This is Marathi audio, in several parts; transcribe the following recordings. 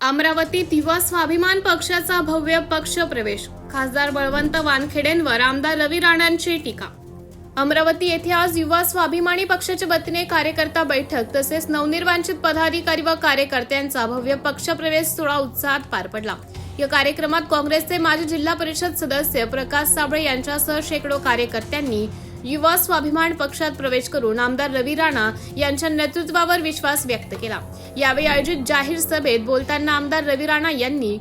अमरावतीत युवा स्वाभिमान पक्षाचा भव्य पक्ष प्रवेश. खासदार बळवंत वानखेडेंवर आमदार रवी राणांची टीका. अमरावती येथे आज युवा स्वाभिमानी पक्षाच्या वतीने कार्यकर्ता बैठक तसेच नवनिर्वाचित पदाधिकारी व कार्यकर्त्यांचा भव्य पक्षप्रवेश सोहळा उत्साहात पार पडला. या कार्यक्रमात काँग्रेसचे माजी जिल्हा परिषद सदस्य प्रकाश साबळे यांच्यासह शेकडो कार्यकर्त्यांनी युवा स्वाभिमान पक्षात प्रवेश करून आमदार रवी राणा यांच्या नेतृत्वावर विश्वास व्यक्त केला. यावेळी आयोजित जाहीर सभेत बोलताना आमदार रवी राणा यांनी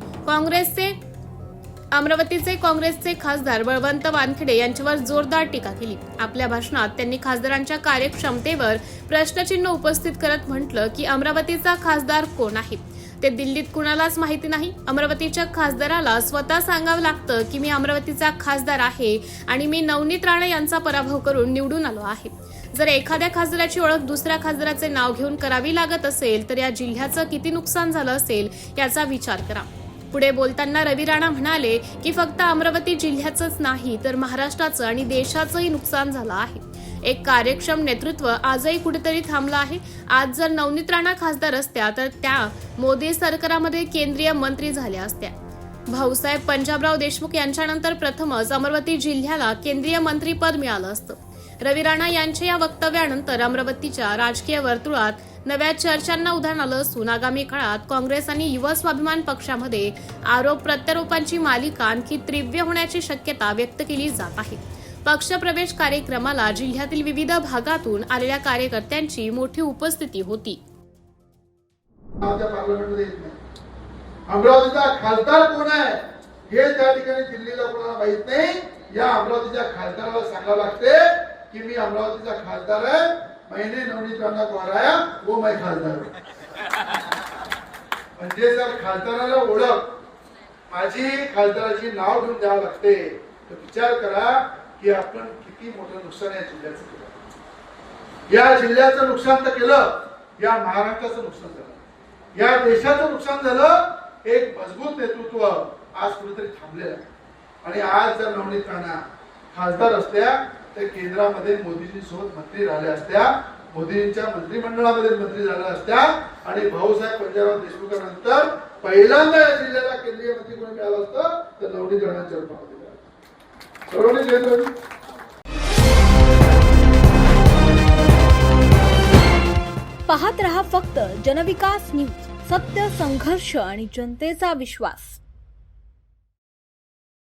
अमरावतीचे काँग्रेसचे खासदार बळवंत वानखेडे यांच्यावर जोरदार टीका केली. आपल्या भाषणात त्यांनी खासदारांच्या कार्यक्षमतेवर प्रश्नचिन्ह उपस्थित करत म्हटलं की अमरावतीचा खासदार कोण आहे ते दिल्लीत कुणालाच माहिती नाही. अमरावतीच्या खासदाराला स्वतः सांगावं लागतं की मी अमरावतीचा खासदार आहे आणि मी नवनीत राणे यांचा पराभव करून निवडून आलो आहे. जर एखाद्या खासदाराची ओळख दुसऱ्या खासदाराचे नाव घेऊन करावी लागत असेल तर या जिल्ह्याचं किती नुकसान झालं असेल याचा विचार करा. पुढे बोलताना रवी राणा म्हणाले की फक्त अमरावती जिल्ह्याचंच नाही तर महाराष्ट्राचं आणि देशाचंही नुकसान झालं आहे. एक कार्यक्षम नेतृत्व आजही कुठेतरी थांबलं आहे. आज जर नवनीत राणा खासदार असत्या तर त्या मोदी सरकारमध्ये केंद्रीय मंत्री झाल्या असत्या. भाऊसाहेब पंजाबराव देशमुख यांच्यानंतर प्रथमच अमरावती जिल्ह्याला केंद्रीय मंत्रीपद मिळालं असतं. रवी राणा यांच्या या वक्तव्यानंतर अमरावतीच्या राजकीय वर्तुळात नव्या चर्चांना उधाण आलं असून आगामी काळात काँग्रेस आणि युवा स्वाभिमान पक्षामध्ये आरोप प्रत्यारोपांची मालिका आणखी तीव्र होण्याची शक्यता व्यक्त केली जात आहे. पक्षप्रवेश कार्यक्रमाला जिल्ह्यातील विविध भागातून आलेल्या कार्यकर्त्यांची मोठी उपस्थिती होती. अमरावतीचा खासदार कोण आहे हे त्या ठिकाणी दिल्लीला कोणाला माहित नाही. या अमरावतीच्या खासदाराला सांगावं लागते की मी अमरावतीचा खासदार आहे. मैंने नवनीत राणा को हराया वो मैं खासदार हूं. म्हणजे जर खासदाराला ओळख माझी खासदाराची नाव घेऊन द्यावं लागते तर विचार करा की आपण किती मोठं नुकसान या जिल्ह्याचं केलं. या जिल्ह्याचं नुकसान तर केलं, या महाराष्ट्राचं नुकसान झालं, या देशाचं नुकसान झालं. एक मजबूत नेतृत्व आज कुठेतरी थांबलेलं आहे. आणि आज जर नवनीत राणा खासदार असत्या तर केंद्रामध्ये मोदीजी सोबत मंत्री झाल्या असत्या, मोदींच्या मंत्रिमंडळामध्ये मंत्री झाल्या असत्या आणि भाऊसाहेब पंजाबराव देशमुखांनंतर पहिल्यांदा या जिल्ह्याला केंद्रीय मंत्री कोणी मिळालं असतं तर नवनीत राणांच्या रूपामध्ये. पाहत रहा फक्त जनविकास न्यूज. सत्य, संघर्ष आणि जनतेचा विश्वास.